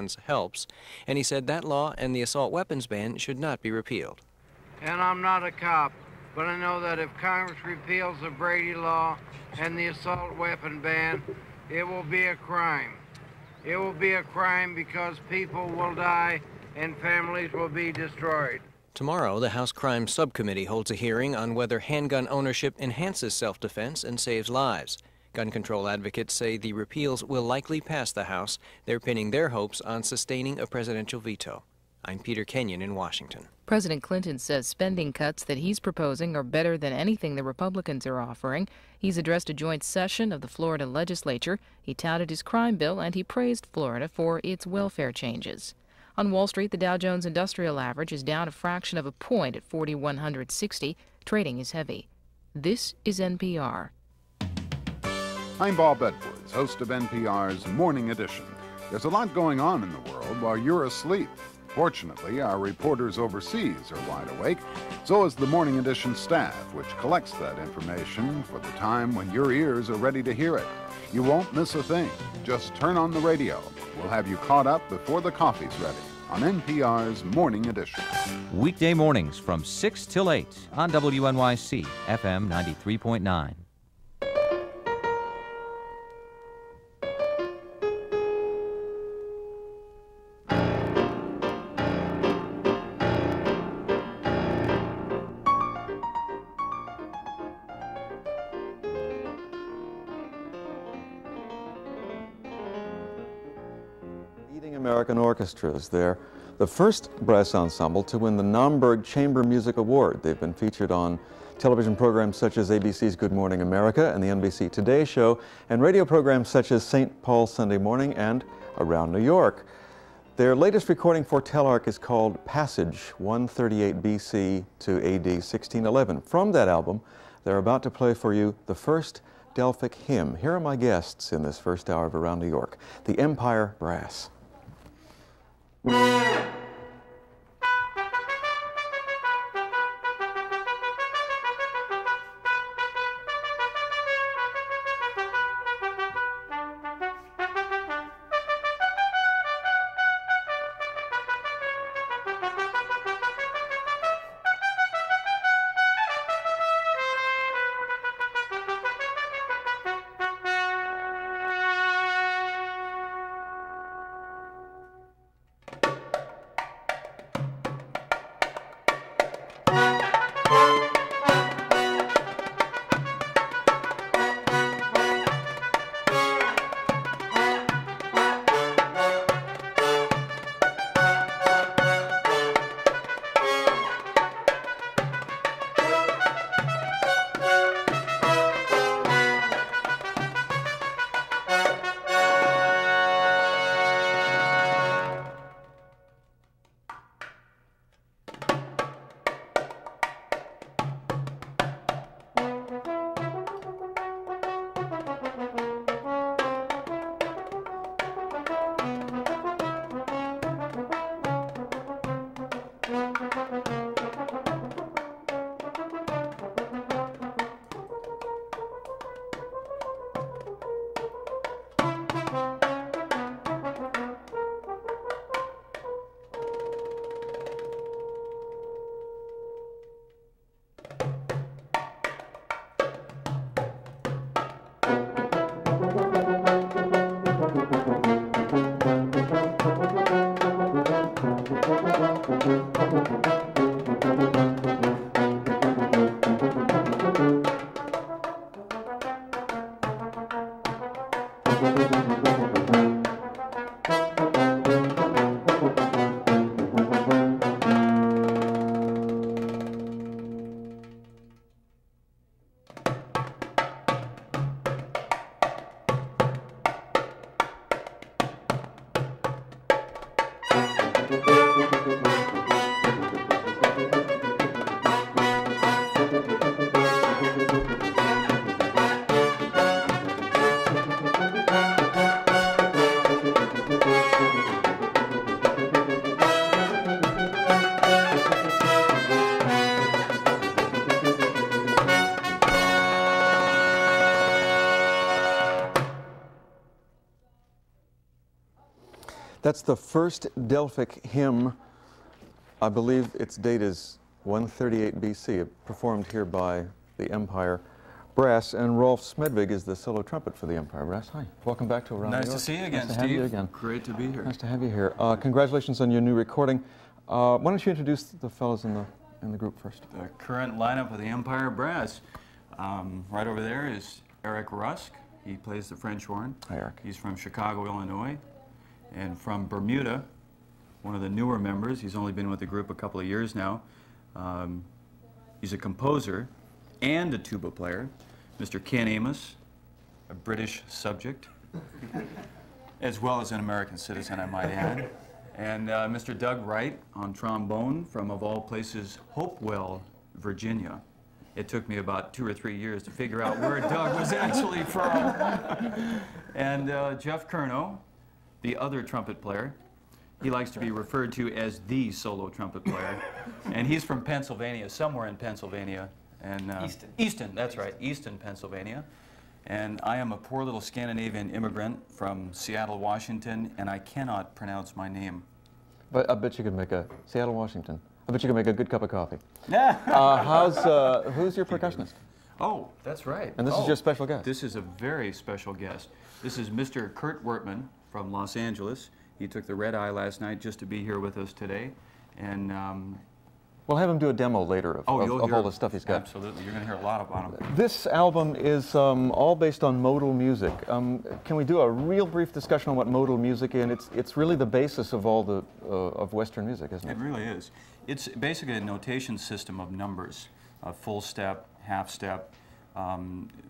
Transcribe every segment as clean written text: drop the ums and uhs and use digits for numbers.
guns helps, and he said that law and the assault weapons ban should not be repealed. And I'm not a cop, but I know that if Congress repeals the Brady law and the assault weapon ban, it will be a crime. It will be a crime because people will die and families will be destroyed. Tomorrow, the House Crime Subcommittee holds a hearing on whether handgun ownership enhances self-defense and saves lives. Gun control advocates say the repeals will likely pass the House. They're pinning their hopes on sustaining a presidential veto. I'm Peter Kenyon in Washington. President Clinton says spending cuts that he's proposing are better than anything the Republicans are offering. He's addressed a joint session of the Florida legislature. He touted his crime bill and he praised Florida for its welfare changes. On Wall Street, the Dow Jones Industrial Average is down a fraction of a point at 4,160. Trading is heavy. This is NPR. I'm Bob Edwards, host of NPR's Morning Edition. There's a lot going on in the world while you're asleep. Fortunately, our reporters overseas are wide awake, so is the Morning Edition staff, which collects that information for the time when your ears are ready to hear it. You won't miss a thing. Just turn on the radio. We'll have you caught up before the coffee's ready on NPR's Morning Edition. Weekday mornings from 6 till 8 on WNYC FM 93.9. American orchestras. They're the first brass ensemble to win the Naumburg Chamber Music Award. They've been featured on television programs such as ABC's Good Morning America and the NBC Today Show, and radio programs such as St. Paul Sunday Morning and Around New York. Their latest recording for Telarc is called Passage 138 BC to AD 1611. From that album, they're about to play for you the first Delphic hymn. Here are my guests in this first hour of Around New York, the Empire Brass. That's the first Delphic hymn. I believe its date is 138 BC, performed here by the Empire Brass, and Rolf Smedvig is the solo trumpet for the Empire Brass. Hi, welcome back to Around New York. Nice to see you again, nice Steve. To have you again. Great to be here. Nice to have you here. Congratulations on your new recording. Why don't you introduce the fellows in the group first? The current lineup of the Empire Brass. Right over there is Eric Rusk. He plays the French horn. Hi, Eric. He's from Chicago, Illinois. And from Bermuda, one of the newer members. He's only been with the group a couple of years now. He's a composer and a tuba player, Mr. Ken Amos, a British subject, as well as an American citizen, I might add. And Mr. Doug Wright on trombone from, of all places, Hopewell, Virginia. It took me about 2 or 3 years to figure out where Doug was actually from. And Jeff Curnow, the other trumpet player. He likes to be referred to as the solo trumpet player. And he's from Pennsylvania, somewhere in Pennsylvania. And, Easton, that's right, Easton, Pennsylvania. And I am a poor little Scandinavian immigrant from Seattle, Washington, and I cannot pronounce my name. But I bet you could make Seattle, Washington. I bet you could make a good cup of coffee. Yeah. Who's your percussionist? Oh, that's right. And this is your special guest. This is a very special guest. This is Mr. Kurt Wertman from Los Angeles. He took the red eye last night just to be here with us today. And we'll have him do a demo later of all the stuff he's got. Absolutely. You're going to hear a lot about him. This album is all based on modal music. Can we do a real brief discussion on what modal music is? And it's really the basis of all the of Western music, isn't it? It really is. It's basically a notation system of numbers, full step, half step.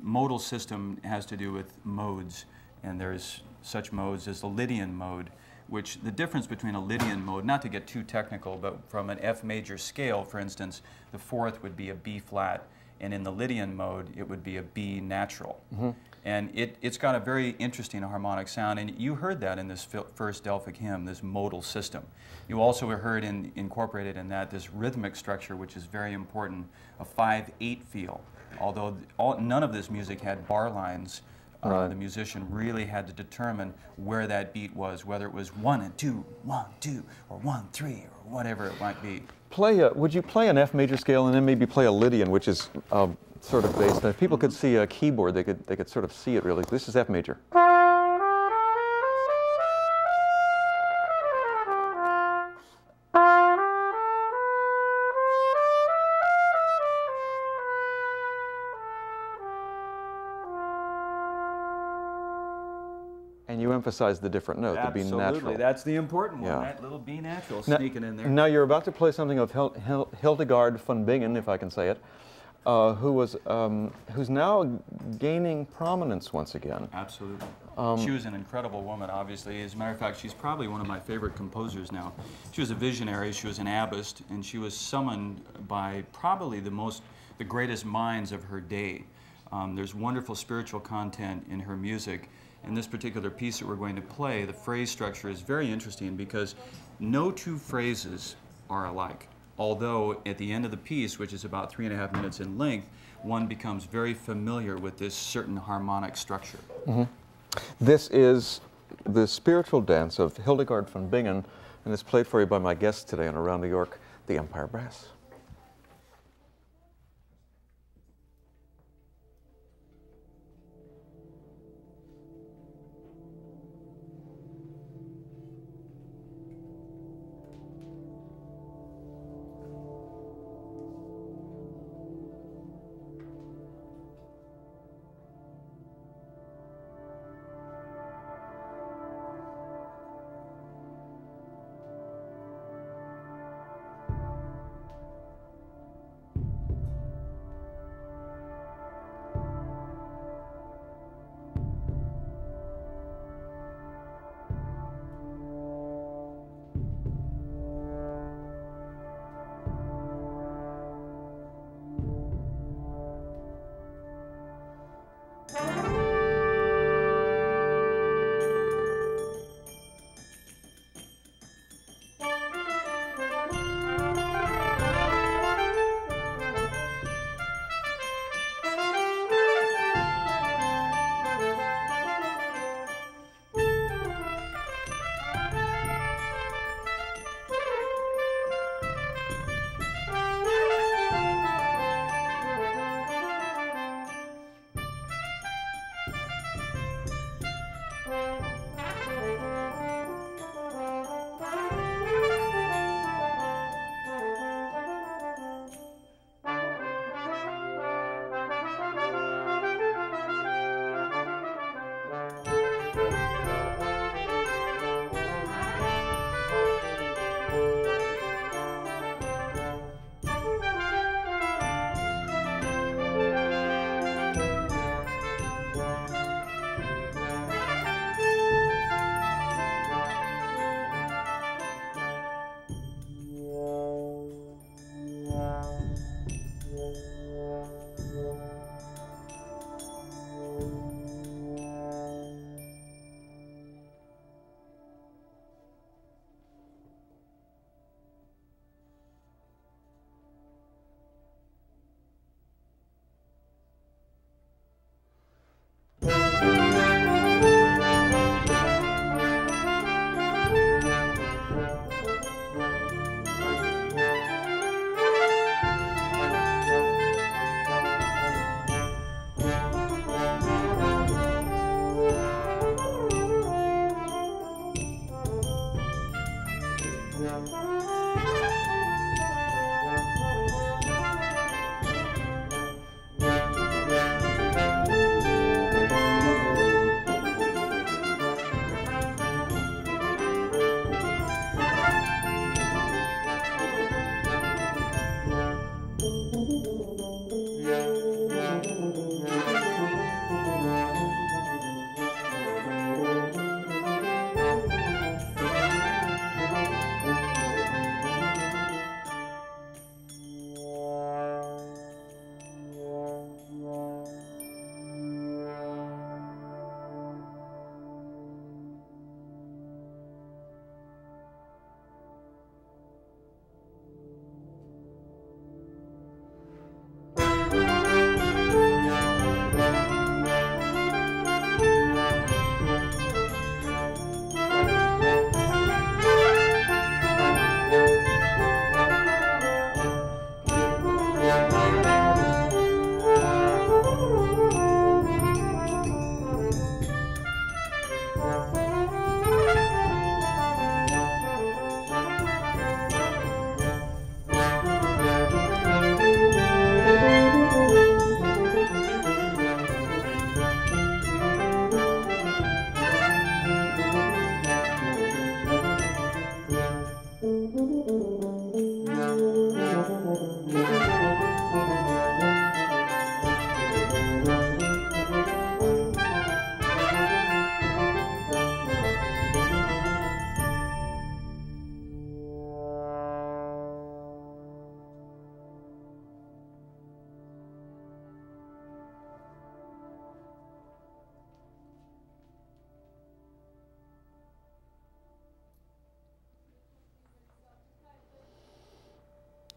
Modal system has to do with modes, and there's such modes as the Lydian mode, which the difference between a Lydian mode, not to get too technical, but from an F major scale, for instance, the fourth would be a B flat, and in the Lydian mode, it would be a B natural. Mm-hmm. And it's got a very interesting harmonic sound, and you heard that in this first Delphic hymn, this modal system. You also heard incorporated in that this rhythmic structure, which is very important, a 5/8 feel. Although none of this music had bar lines, the musician really had to determine where that beat was, whether it was 1 and 2, 1, 2, or 1, 3, or whatever it might be. Would you play an F major scale and then maybe play a Lydian, which is sort of based on, if people could see a keyboard, they could sort of see it really. This is F major. And you emphasize the different note, the B natural. Absolutely, that's the important one, that little B natural sneaking in there. Now you're about to play something of Hildegard von Bingen, if I can say it, who's now gaining prominence once again. Absolutely. She was an incredible woman, obviously. As a matter of fact, she's probably one of my favorite composers now. She was a visionary, she was an abbist, and she was summoned by probably the greatest minds of her day. There's wonderful spiritual content in her music. In this particular piece that we're going to play, the phrase structure is very interesting because no two phrases are alike. Although at the end of the piece, which is about 3.5 minutes in length, one becomes very familiar with this certain harmonic structure. Mm-hmm. This is the spiritual dance of Hildegard von Bingen, and it's played for you by my guests today on Around New York, the Empire Brass.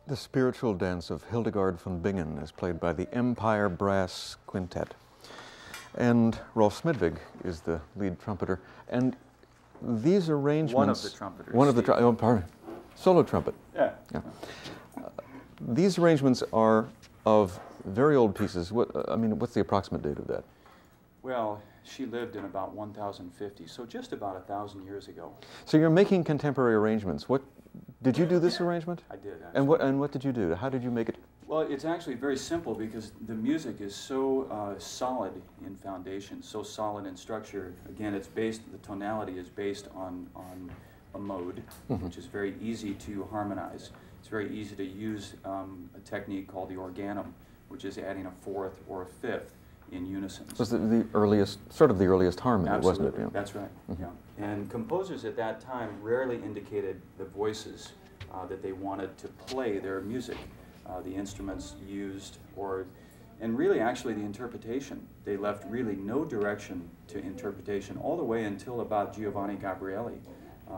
The Spiritual Dance of Hildegard von Bingen is played by the Empire Brass Quintet. And Rolf Smedvig is the lead trumpeter. And these arrangements... One of the trumpeters. One of the oh, pardon. Solo trumpet. Yeah. These arrangements are of very old pieces. What's the approximate date of that? Well, she lived in about 1050, so just about 1,000 years ago. So you're making contemporary arrangements. Did you do this arrangement? I did, actually. And what did you do? How did you make it? Well, it's actually very simple because the music is so solid in foundation, so solid in structure. Again, the tonality is based on a mode, which is very easy to harmonize. It's very easy to use a technique called the organum, which is adding a fourth or a fifth in unison. It was the earliest, sort of the earliest harmony, Absolutely. wasn't it? Yeah. That's right. Yeah. And composers at that time rarely indicated the voices that they wanted to play their music, the instruments used, and really actually the interpretation. They left really no direction to interpretation all the way until about Giovanni Gabrieli,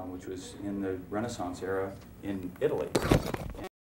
which was in the Renaissance era in Italy.